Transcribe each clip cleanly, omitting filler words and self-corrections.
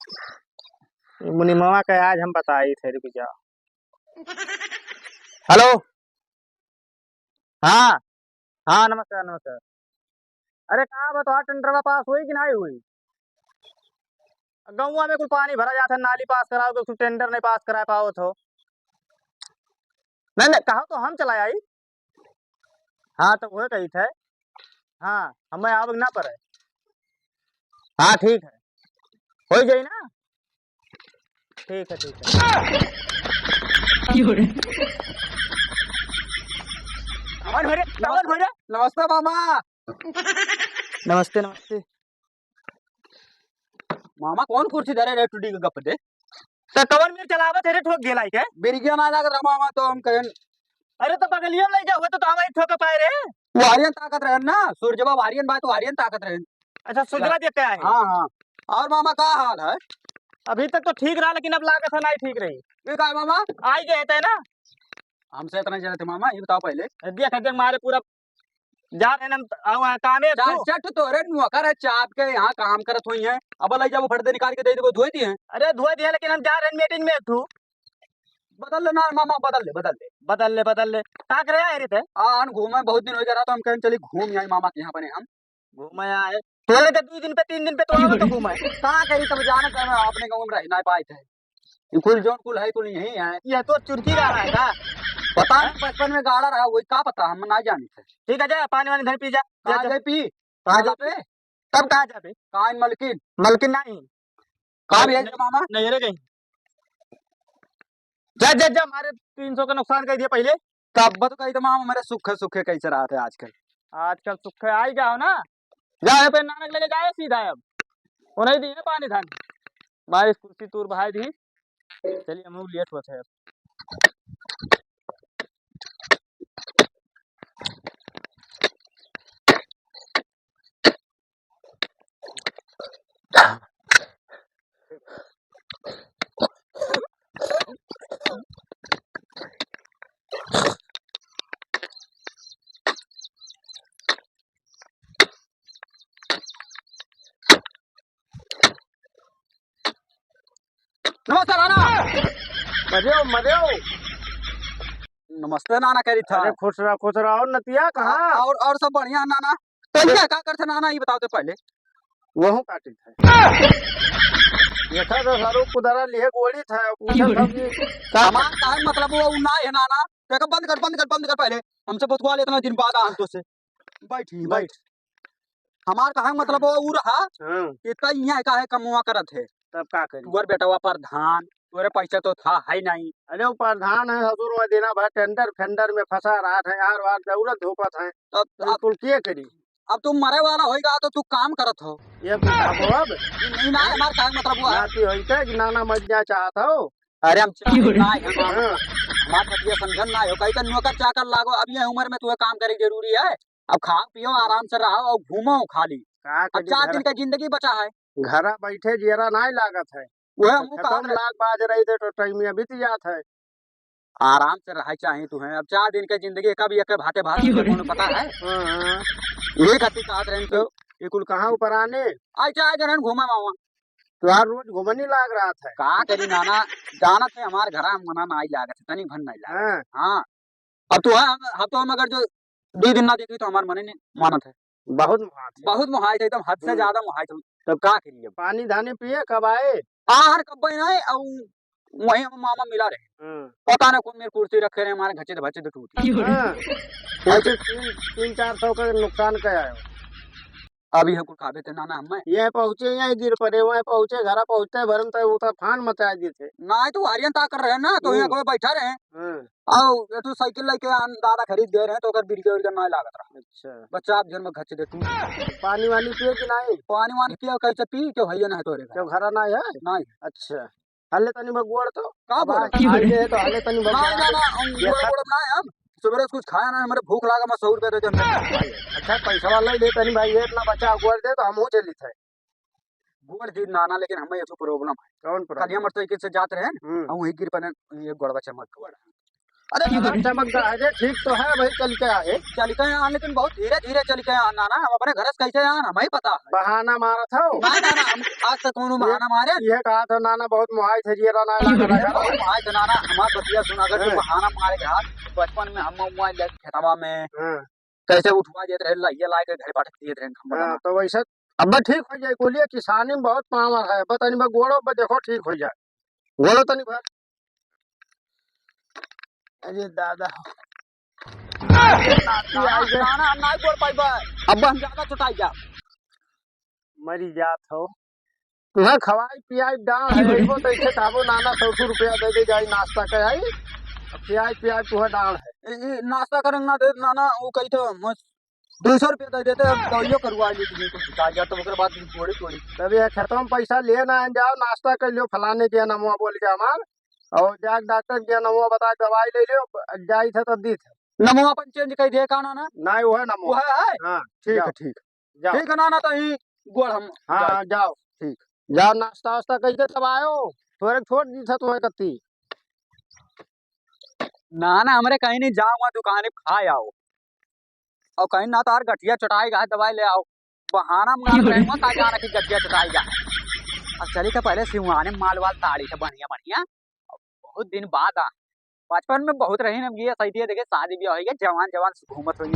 मुनि मामा का आज हम बताई थे, रुक जाओ। हेलो। हाँ हाँ, नमस्कार नमस्कार। अरे कहाँ बताओ, टेंडरवा पास हुई कि नहीं हुई? गौवा में कुल पानी भरा जाता है, नाली पास कराओ तो टेंडर नहीं पास करा पाओ तो। नहीं नहीं, कहो तो हम चला आई। हाँ तो वह कही थे। हाँ हमें आवक ना पड़े। हाँ ठीक है, हो जाई ना। ठीक है ठीक है। कौन हो रे, कौन हो रे? नमस्ते मामा। नमस्ते नमस्ते। मामा कौन कुर्सी धरे रे टूटी के गप दे तो कवन मेरे चलावत है रे, ठोक गेलाई के। बिरगिया ना लग रहा मामा तो हम कहें अरे तो बगलिया में ले जाओ तो हम ही ठोक पाए रे। वारियन ताकत रहे ना, सूरजबा वारियन बात वारियन ताकत रहे। अच्छा सुजला देते है। हाँ हाँ। और मामा का हाल है? अभी तक तो ठीक रहा, लेकिन अब लागत है नहीं ठीक रही। ये का है मामा? आई गए थे ना। हमसे इतना जरूरत है मामा, ये बताओ पहले। देख देख मारे पूरा जा रहे हैं कामे तू। चाचट तो रे नुकर है, चाप के यहाँ काम करत हुई है। अब लई जब फटदे निकाल के दे दे धोई दी है। अरे धोए दिया, लेकिन हम जा रहे हैं मीटिंग में तू। बदल ले ना मामा, बदल ले बदल ले। बदल ले बदल ले, का करे आए रे थे? हाँ घूमे बहुत दिन हो गया तो हम कहें चलिए घूम आए मामा के यहाँ बने हम। घूमे आए तोरे तो 2 दिन पे 3 दिन पे तो आओ तो घूमे। कहाँ करी तब जाना कर अपने गाँव में रह ना पाए थे। ये कुल जोन कुल है कुल यही है। ये तो चुरकी रहा है का? पता नहीं बचपन में गाड़ा रहा वही का पता, हम ना जानी थे। ठीक है, जा पानी वानी धर पी जा। कहाँ जाए पी? कहाँ कहाँ पे? तब कहाँ जा पे? कहाँ मलकिन? मलकिन नहीं। कहाँ भेज दे मामा? नहीं रे कहीं। जा जा जा, मारे 300 का नुकसान कर दिया पहले। तब तो कही तो मामा मेरे सुखे सुखे कैसे रहा थे आजकल। आजकल सुख है, आई जाओ ना। जाए पे नानक लेके जाए सीधा अब। वो नहीं दी है पानी धान। बारिश कुर्सी तूर बहाई दी। चलिए हम लेट होते हैं। नमस्ते नाना। मजे मजे। नमस्ते नाना करी था। अरे खुश रहो और नतिया कहाँ? और सब बढ़िया नाना। तो क्या करते नाना ये बताओ तो पहले। वहू काटी था। ये था तो सारू कुदरा लिए गोली था, पूछा था कि सामान का है मतलब वो ना है नाना। देखो बंद कर पहले। हमसे बतवा ले इतना दिन बाद आन तो से। बैठ। हमार का है मतलब वो उ रहा। इतना यहाँ का है कमुआ करत है। तब का करी? तुअर बेटवा प्रधान तुअरे पैसा तो था है नहीं। अरे वो प्रधान है, हजूर में देना भर टेंडर फेंडर में फंसा रहा है, हर बार जरूरत धोपत है। अब कुल क्या करी? अब तुम मरे वाला होगा तो तू काम करत हो। ये कुछ अब नहीं ना हमार का है मतलब वो है। नाती होई के कि नाना मर जा चाहत हो। अरे हम हमार पतिया समझन ना हो कहीं तो नौकर चाकर लागो। अब ये उम्र में तुम्हें काम करे जरूरी है। अब खाओ पियो आराम से रहो और घूमो खाली। अब 4 दिन का जिंदगी बचा है। घरा बैठे जेरा नहीं लागत है। वह मुँह कम लाख बाज रही थे तो टाइम में बीत जात है। आराम से रह चाहिए तुम्हें। अब 4 दिन की जिंदगी कब ये भाते भात पता है। ये गति कहा तो ये कुल कहाँ ऊपर आने आई चाहे जन घूमा मामा तो यार रोज घूमने लाग रहा था। कहा करी नाना जाना थे हमारे घर मना ना आई लागत है तनी भन नहीं लागत। हाँ अब तो है तो हम अगर जो 2 दिन ना देखी तो हमारे मने नहीं मानत है। बहुत मुहाई थे एकदम हद से ज्यादा मुहाई थे। तब का करिए पानी धानी पिए कब आए? हर कब नहीं और वही हम मामा मिला रहे। पता नहीं कौन मेरी कुर्सी रखे रहे हमारे घचे भचे टूटी। 300-400 का नुकसान क्या है? अभी हमको खावे थे नाना हमें ये पहुंचे यहाँ गिर पड़े, वहाँ पहुंचे घर पहुंचते भरम तो वो तो फान मचा दिए थे ना तो आर्यन ता कर रहे ना तो यहाँ कोई बैठा रहे। आओ ये तो साइकिल लेके दादा खरीद दे रहे हैं तो कर बिरके उरके ना लागत रहा। अच्छा बच्चा आप घर में घचे दे तू पानी वानी पिए कि नहीं? पानी वानी पियो कैसे पी क्यों भैया नहीं तोरे क्यों घर ना है? नहीं। अच्छा हले तनी बगुड़ तो का बोल तो हले तनी ना ना हम सुबह कुछ खाया ना मेरे भूख लागा मैं 100 रुपया दे दे। अच्छा पैसा वाला ले तनी भाई इतना बच्चा गुड़ दे तो हम हो चली थे गुड़ दी नाना लेकिन हमें एक प्रॉब्लम है। कौन कल हम साइकिल से जाते रहे हम वही गिर पर ये गोड़वा चमक अरे चमक रहा है, ठीक तो है भाई, चल के आए। चल के यहाँ, लेकिन बहुत धीरे धीरे चल के यहाँ नाना, हम अपने घर से कैसे यहाँ हमें ही पता है। बहाना मारा था वो। ना ना ना, हम आज तक कौन बहाना मारे। ये कहा था नाना बहुत मुहाई थे, ये रना बहुत मुहाई थे नाना, हमारे बतिया सुना कर जो बहाना मारे के हाथ बचपन में हम मोबाइल खेतवा में कैसे उठवा देते रहे, लइया ला के घर पटक दिए थे। तो वैसे अब ठीक हो जाए, बोलिए किसानी में बहुत पावर है, बतानी बा गोड़ो पर देखो ठीक हो जाए, गोड़ो तो नहीं भर। अरे दादा नाना हम नहीं बोल पाई, अब हम ज्यादा चुटाई जा मरी जात हो। तुम्हें खवाई पियाई डाल है वो, तो इसे काबो नाना 100 रुपया दे दे जाई नाश्ता के आई, पियाई पियाई तुम्हें डाल है। नाश्ता करेंगे ना दे नाना, वो कही तो 200 रुपया दे देते, दवाइयो करवा ली तो ओकर बाद थोड़ी थोड़ी तभी खेतों में पैसा लिए ना जाओ, नाश्ता कर लियो फलाने के नमुआ बोल के हमार, और जाके डॉक्टर के नमुआ बता दवाई ले लियो, जाई थे तब दी थे नमुआ अपन चेंज कर दिए का नाना। नहीं वो है नमुआ है। हाँ ठीक है, ठीक जाओ। ठीक है नाना, तो ही गोड़ हम हाँ जाओ, ठीक जाओ, नाश्ता वास्ता करके तब आयो, थोड़े छोड़ दी था तुम्हें कत्ती। नाना हमरे कहीं नहीं जाऊंगा, दुकान पे खा आओ, और कहीं ना तार गठिया चटाएगा दवाई ले आओ, बहाना मार रहे हो का जाना की गठिया चटाएगा। अब चली तो पहले सिवाने माल वाल ताड़ी था बढ़िया बढ़िया, बहुत दिन बाद आ, बचपन में बहुत रही हम ये सही देखे, शादी भी होगी, जवान जवान घूमत हुई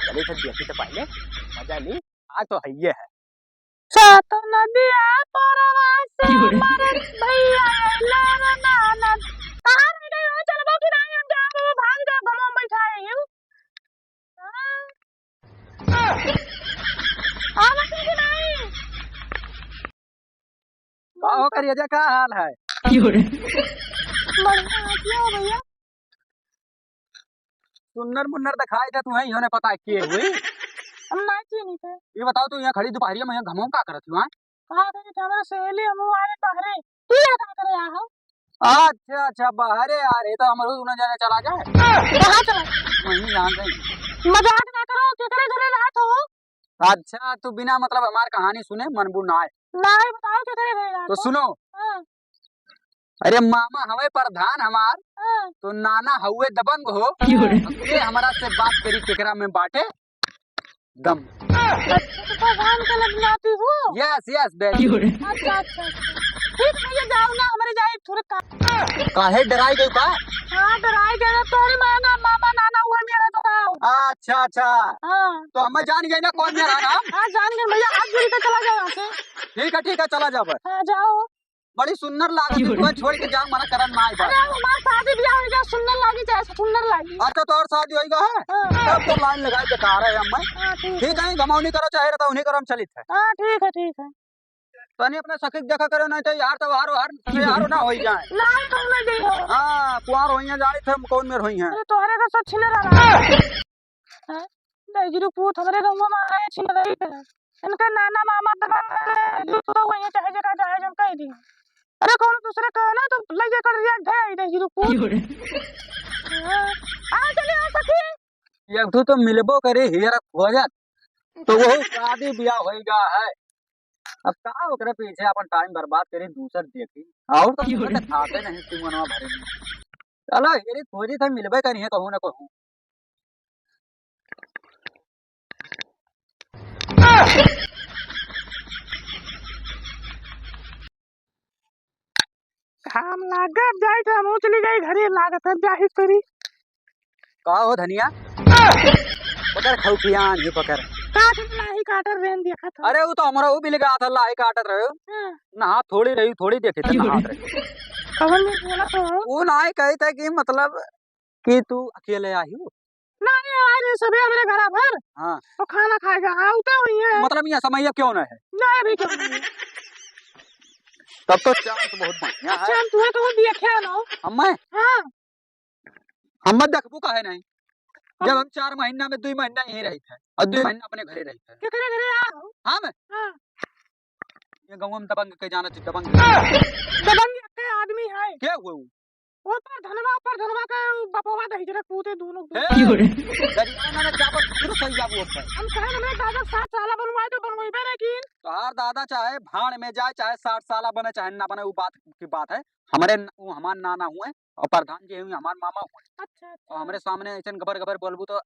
चली तो देखी तो पहले मजा ली, आज तो है है। सात नदिया परवा से मरत भैया लाना नाना, कहाँ रह गए हो, चलबो कि नहीं, हम जाओ भाग जा, घरों में बैठाए हम आवा कि नहीं। का करिए जा, क्या हाल है। बढ़िया क्यों भैया, सुन्नर मुन्नर दिखाई दे तुम्हें, इन्होंने पता किए हुई। हम नहीं चीनी थे। ये बताओ तू यहाँ खड़ी दोपहरिया में यहाँ घमों का करत हुआ। कहा था कि हमारे सहेली हम आए बहरे, तू क्या करे आ हो। अच्छा अच्छा बहरे आ रहे, तो अमरूद उन्हें जाने चला जाए, कहाँ चला वहीं जान गई। मजाक ना करो, केकरे घरे रात हो। अच्छा तू बिना मतलब हमारी कहानी सुने मनबू ना आए, नहीं बताओ केकरे घरे रात तो हो। सुनो। हाँ, अरे मामा हवे प्रधान हमार, हाँ। तो नाना हुए दबंग हो, ये हमारा से बात करी केकरा में बाटे दम। अच्छा तो भगवान का लगनाती हो। यस यस बेटी। अच्छा अच्छा ठीक है, ये जाओ ना, हमारे जाए थोड़े काहे डराई गई का। हाँ डराई गए ना, तोरी माना मामा नाना हुआ मेरा तो आओ। अच्छा अच्छा, हाँ तो हमें जान गई ना कौन मेरा नाम। हाँ जान गए भैया, आज बुरी तो चला जाओ यहाँ से। ठीक है चला जा। हाँ जाओ। बड़ी सुंदर लागत है, तुम्हें छोड़ के जाऊं मना करन ना आई बात। अरे हमारा शादी ब्याह हो गया, सुंदर लागी चाहे सुंदर लागी। अच्छा तो और शादी होएगा है, हाँ तब तो लाइन लगाए बेकार है हम। हाँ, ठीक है, गमाऊ नहीं करो, चाहे रहता उन्हीं करो, हम चलित है। हाँ ठीक है ठीक है। तनी अपने सखी देखा करो, नहीं तो यार तो यारो ना हो जाए। लाल तो नहीं दे हो। हाँ कुआर होइया जानी थे, कौन मेर होई हैं। अरे तोहरे का सब छिने रहा है। दहीगिरी पूत हमारे गांव में आए छिने रही है, इनका नाना मामा दबा तो वही चाहे जगह चाहे जम कह दी। अरे कौन दूसरे का ना तो लगे कर रिया ढे दहीगिरी पूत। आ चले आ सखी, ये तो मिलबो करे हियर हो जात, तो वो शादी ब्याह होएगा है। अब का ओकरे पीछे अपन टाइम बर्बाद करी, दूसर देखी और तो मतलब खाते नहीं सिमनवा भरे में। चलो हेरी खोजी थे, मिलबे करी है कहूं ना कहूं। हम लागत जाए तो हम चली गई घरे, लागत है जाहि करी। का हो धनिया पकड़ खौफियान ही पकड़ काट नहीं काटर रेन देखा था। अरे वो तो हमारा वो भी लगा था, लाई काटत रहे हाँ, नहा थोड़ी रही, थोड़ी देखे थे नहा रही। कवन में बोला तो वो ना कही था कि मतलब कि तू अकेले आई हो। नहीं आए रे सभी हमारे घर भर। हाँ तो खाना खाएगा आउते हुई है, मतलब यहाँ समय क्यों न है, नहीं अभी क्यों नहीं। तब तो चांस बहुत बढ़िया है। अच्छा हम तुम्हें तो देखा ना। अम्मा हाँ हम देखबू का है नहीं, जब हम 4 महीना में 2 महीना यही रही थे और 2 महीना अपने घरे रही थे। कितने घरे आओ। हाँ मैं हाँ ये गाँव में दबंग के जाना चाहिए, दबंग दबंग के आदमी है। क्या हुआ वो? ऊपर धनवा के बपवा दही जरा कूदे दोनों। गरियाना में चावल फिर सही जाबू ऊपर। हम कहे हमें दादा 7 साल बनवाए तो बनवाइबे लेकिन तो हर दादा चाहे भाड़ में जाए, चाहे 60 साल बने चाहे ना बने, वो बात की बात है। वो हमार नाना हुए और प्रधान जी हुए हमार मामा हुए अच्छा और अच्छा हमारे सामने ऐसे गबर गबर बोलबू तो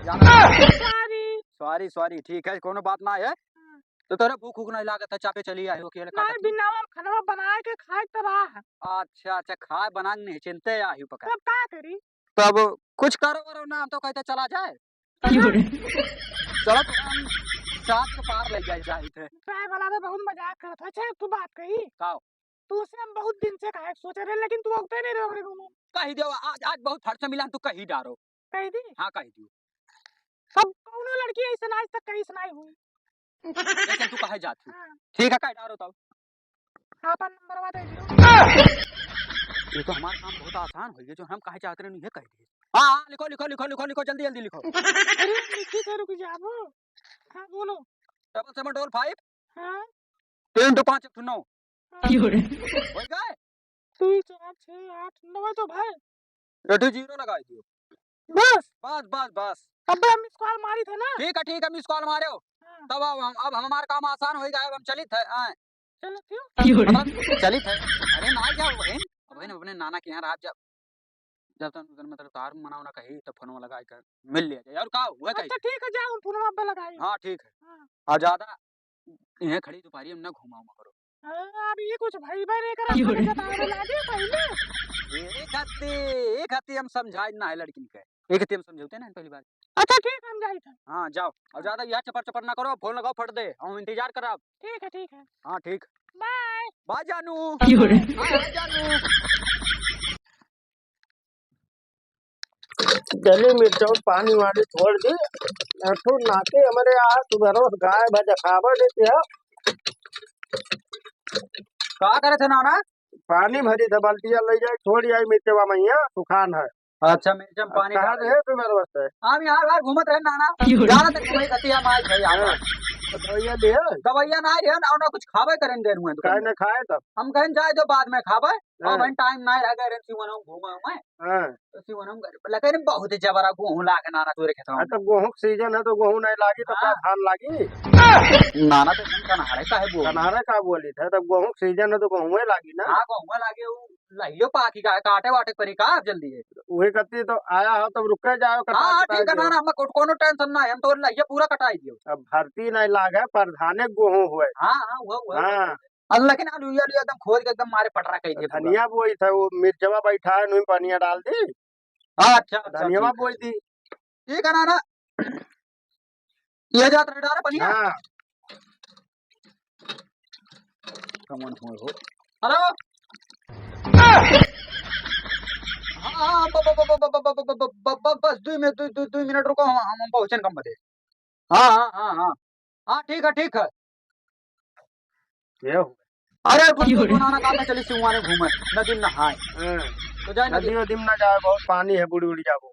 जाना सॉरी सॉरी सॉरी ठीक है कोनो बात ना है तो तोरे भूख उख नहीं लागत है चापे चली आई हो अकेले नहीं खाते बिना हम खाना बना के खाए तो रहा अच्छा अच्छा खाए बना के नहीं चिंते आई पका तब क्या करी तब कुछ करो वरो ना हम तो कहते चला जाए चलो तो हम साथ के पार ले जाए जाए थे चाय वाला ने बहुत मजाक करता अच्छा तू बात कही का तुझसे हम बहुत दिन से कहे सोच रहे लेकिन तू उगते नहीं रहे घूमो कही दो आज आज बहुत फट से मिला तू कही डारो कही दी हाँ कही दियो सब कौनो लड़की ऐसे आज तक कहीं सुनाई हुई लेकिन तू कहे जाती हाँ ठीक है कही डारो तब अपन नंबर बता दियो ये तो हमारा काम बहुत आसान हो गया जो हम कहे चाहते रहे ये कह दिए हाँ लिखो लिखो लिखो लिखो लिखो जल्दी जल्दी लिखो अरे लिखी तो रुक जाओ हाँ बोलो 7755 हाँ 325 9 हो गए 2 4 6 8 9 तो भाई एटू जीरो लगा दियो बस बस बस बस अब हम मिस कॉल मारी थे ना ठीक है मिस कॉल मारे हो हाँ तब अब हमारा काम आसान हो गया अब हम चलित है चलो क्यों मतलब चलित है अरे ना जाओ बहन बहन अपने नाना के यहाँ रात जब जब तक मतलब तार मनाओ ना कही तब फोन लगा कर मिल लिया जाए और का हुआ कही अच्छा ठीक है जाओ फोन पे लगाई हाँ ठीक है हाँ और ज्यादा यहाँ खड़ी दोपहरी हम ना घुमाओ करो अब ये कुछ भाई भाई नहीं करा अपने बतावे लागे पहले एक हत्ती हम समझाए ना है लड़की के एक हत्ती हम समझौते ना पहली बार अच्छा ठीक है हम जाई था हाँ जाओ और ज्यादा यह चपर चपर ना करो फोन लगाओ फट दे हम इंतजार कराओ ठीक है हाँ ठीक बाय बाय जानू बाय जानू जली मिर्च और पानी वाली छोड़ दी तो नाके हमारे यहाँ सुबह रोज गाय बजा खावर देती है क्या करे थे नाना पानी भरी था बाल्टिया ले जाए छोड़ आई मिर्चवा मैया सुखान है अच्छा मिर्च में पानी कहाँ रहे सुबह रोज से हम यहाँ बार घूमत रहे नाना जाना तक घूमे खतिया माई भाई आवा दवाइया लिए दवाइया ना है ना कुछ खावे करें देर हुए काय न खाए तब हम कहें जाए तो बाद में खावे हाँ। और मैं टाइम ना रह गए सिवनम घूमे मैं हाँ सिवनम लेकिन बहुत जबरा गेहूं लाके नाना तोरे खेतवा तब गेहूं सीजन है तो गेहूं नहीं लागी तो क्या धान लागी नाना तो एकदम कनारे का है वो कनारे का बोली था तब गेहूं सीजन है तो गेहूं लागी ना हाँ गेहूं लागे वो लइयो पाकी का काटे वाटे परी का जल्दी है वही करती तो आया हो तब रुके जाओ हाँ ठीक है नाना हम कोनो टेंशन ना है हम तो लइयो पूरा कटाई दियो अब भर्ती नहीं लागे प्रधाने गेहूं हुए हाँ हाँ हुआ हाँ अब लेकिन आलू एकदम खोद के एकदम मारे पटरा कही दिए धनिया बोई था वो मिर्चवा बैठा है नुई पानिया डाल दी अच्छा धनिया बोई दी ठीक है नाना ये जात रहे डारे पनिया हाँ कमन हो हेलो हाँ बस 2 मिनट रुको हम पहुंचे कम बजे हाँ ठीक है ये हो अरे नाना काम में चली सिवाने घूमे नदी नहाए तो जाए नदी वदी में ना जाए बहुत पानी है बुड़ी उड़ी जाबो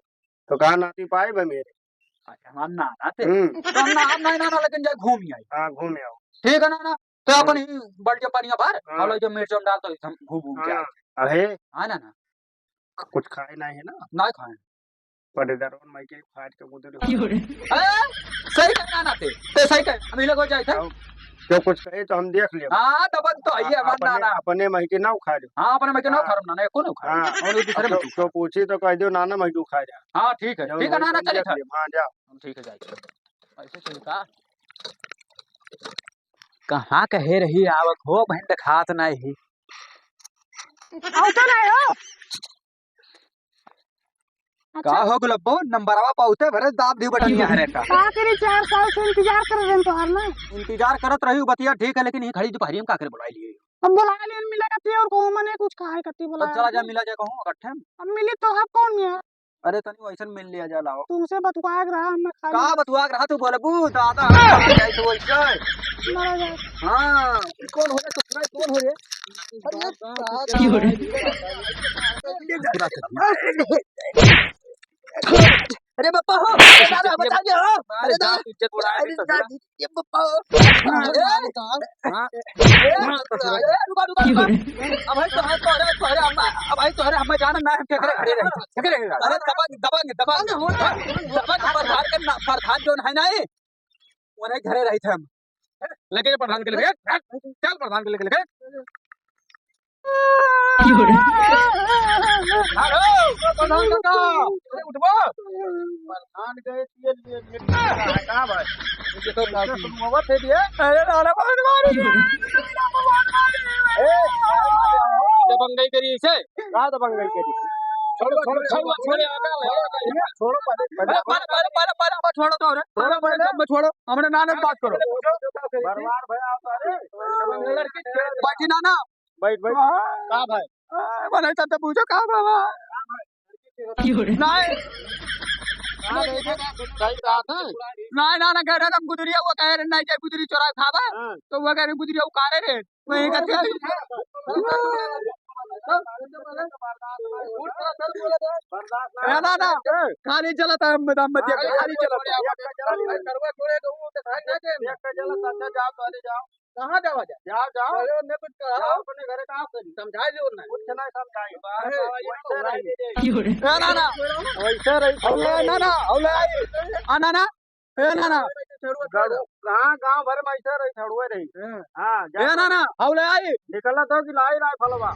तो कहा नाती पाए बे मेरे हम नाना थे तो हम नहीं नाना लेकिन जाए घूम ही आई हाँ घूमे आओ ठीक है नाना तो अपन ही बल्टिया पानी भर और जो मिर्च डाल तो हम घूम के अरे हाँ ना कुछ खाए नहीं है ना ना खाए बड़े दरोन माई के फाट के मुदे सही कहना ना थे तो सही कह हम लोग जाए थे जो कुछ कहे तो हम देख लियो हां दबन तो आइए हमार नाना अपने मई के ना उखा दो हां अपने मई के ना खरम नाना एको ना खा हां और दूसरे में तो पूछी तो कह दो नाना मई उखा जा हां ठीक है नाना चले हां जाओ हम ठीक है जाए ऐसे चल का कहां कहे रही आवक हो बहन दिखात नहीं आओ तो नहीं हो का हो गुलब्बो नंबरवा पहुंचे भरे दाब दी बटनिया है का तेरी 4 साल से इंतजार कर रहे हैं तो हर ना इंतजार करत रही बतिया ठीक है लेकिन ये खड़ी दोपहरी में का करे बुलाई लिए अब बुला ले मिला करती और को मने कुछ खाए करती बुला अब चला जा मिला जा कहूं इकट्ठे अब मिली तो आप कौन मिया अरे तनी वैसन मिल लिया जा लाओ तुमसे बतुआ रहा हमने खाई का बतुआ रहा तू बोलबू दादा जाई तो वैसे मरा जाए हां कौन हो रे तो कौन हो रे अरे बप्पा हो दादा बचा गया हो अरे दादा इज्जत उड़ा ये बप्पा हो अब भाई तो अरे हम जाना ना हम क्या करे खड़े रहे अरे दबंग प्रधान जो है ना उन्हें घरे रही थे हम लेकिन प्रधान के लिए चल प्रधान के लिए प्रधान काका उठबो प्रधान गए कहाँ भाई देखो मोहब्बत दे दिए अरे नाना भगवान मारी दबंगई करी इसे कहाँ दबंगई करी छोड़ो छोड़ो छोड़ो छोड़ो छोड़ो पहले छोड़ो तो रे छोड़ो पहले छोड़ो हमने नाना बात करो बरवार भैया अरे बैठी नाना बैठ बैठ कहाँ भाई बने तब तो पूछो कहाँ बाबा नहीं नहीं नाना कह रहे हम गुदरिया वो कह रहे नहीं जाए गुदरी चोरा खावा तो वो कह रहे गुदरिया उकारे रे वही कहते हैं ना ना खाली चलता है मध्य खाली चलता जाओ कहाँ जाओ जाओ जाओ कुछ कहा अपने घरे कहाँ समझाए जो ना कुछ नहीं समझाई ना ना वैसे रही ना ना औले ना ना ना कहाँ गाँव भर में ऐसे रही छड़ुए रही हाँ ना ना औले आई निकला तो कि लाई लाई फलवा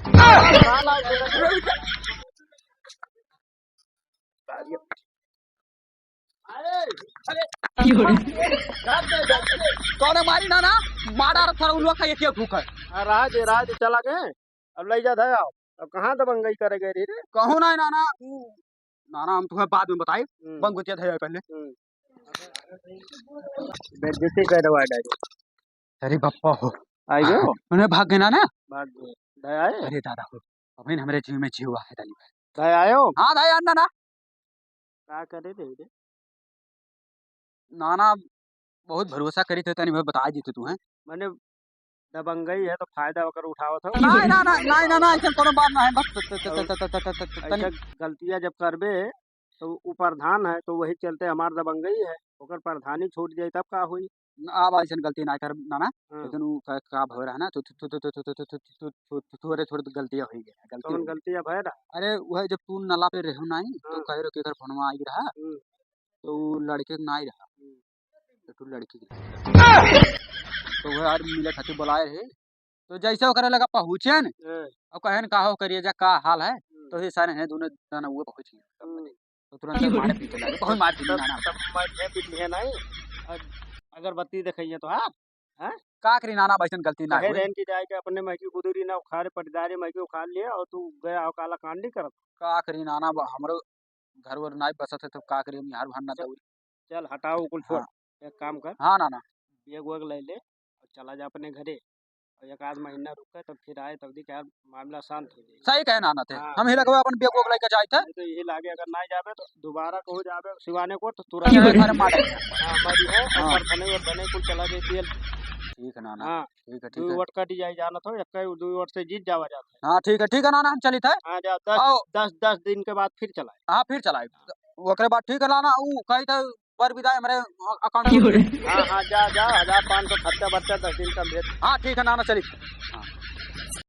कौन मारी ना ना मारा थोड़ा उलवा का एक भूख है राज चला गए अब ले जा आओ अब कहाँ दबंगई करे गए रे कहूँ ना नाना नाना हम तुम्हें बाद में बताए बंग गुतिया था पहले बेइज्जती कर दवा अरे बप्पा हो आई गए उन्हें भाग गए ना भाग गए आए अरे दादा हो अभी हमारे जीव में जीव है दानी भाई आए हो हाँ दाई अन्ना ना क्या करे थे नाना बहुत भरोसा करी थे तनी भाई बता दी तू हैं मैंने दबंगई है तो फायदा होकर उठाओ था नहीं ना ना नहीं ना ना ऐसा कोनो बात ना है बस ऐसा गलतियां जब करबे तो ऊपर धान है तो वही चलते हमार दबंगई है ओकर प्रधानी छूट जाए तब का हुई अब ऐसा गलती ना कर नाना लेकिन का भर है ना तो थोड़े थोड़े गलतियां हो गई गलती गलतियां भय रहा अरे वह जब तू नला पे रहो नहीं तो कह रहे केकर फोनमा आई रहा तो लड़के ना ही रहा तो तू लड़की तो वह यार मिले खातिर बुलाए रहे तो जैसे वो करे लगा पहुँचे न और कहन का हो करिए जा का हाल है तो ये सारे हैं दोनों जना वो पहुँच गए तो तुरंत मारे पीछे लगे बहुत मार दी नाना पीछे नहीं अगरबत्ती दिखाइए तो हाँ का करी नाना वैसन गलती ना है रहन की जाए के अपने महकी गुदरी ना उखाड़े पटदारी महकी उखाड़ लिए और तू गया हो काला कांडी करत का करी नाना हमरो घर वर नहीं बसत है तो का करी हम यार भरना दौड़ी चल हटाओ कुल छोड़ एक काम कर हाँ नाना बैग वैग ले ले और चला जा अपने घरे और एक आध महीना रुक तब फिर आए तब दी क्या मामला शांत हो जाए सही कहे नाना थे हम ही लगवा अपन बैग वैग लेके जाए थे तो यही लागे अगर ना जावे तो दोबारा को जावे सिवाने को तो तुरंत घर मारे हां मरी है और बने और बने कुल चला गई तेल ठीक है नाना हां ठीक है दो वट कटी जाए जाना तो एक दो वट से जीत जावा जाता है। हाँ ठीक है नाना हम चली थे हां जा 10 दिन के बाद फिर चलाए हाँ फिर चलाए ओकरे बाद ठीक है नाना ऊ कही थे पर विदाई हमारे अकाउंट हाँ जा 1500 खर्चा बर्चा 10 दिन का भेज हाँ ठीक है नाना चली हाँ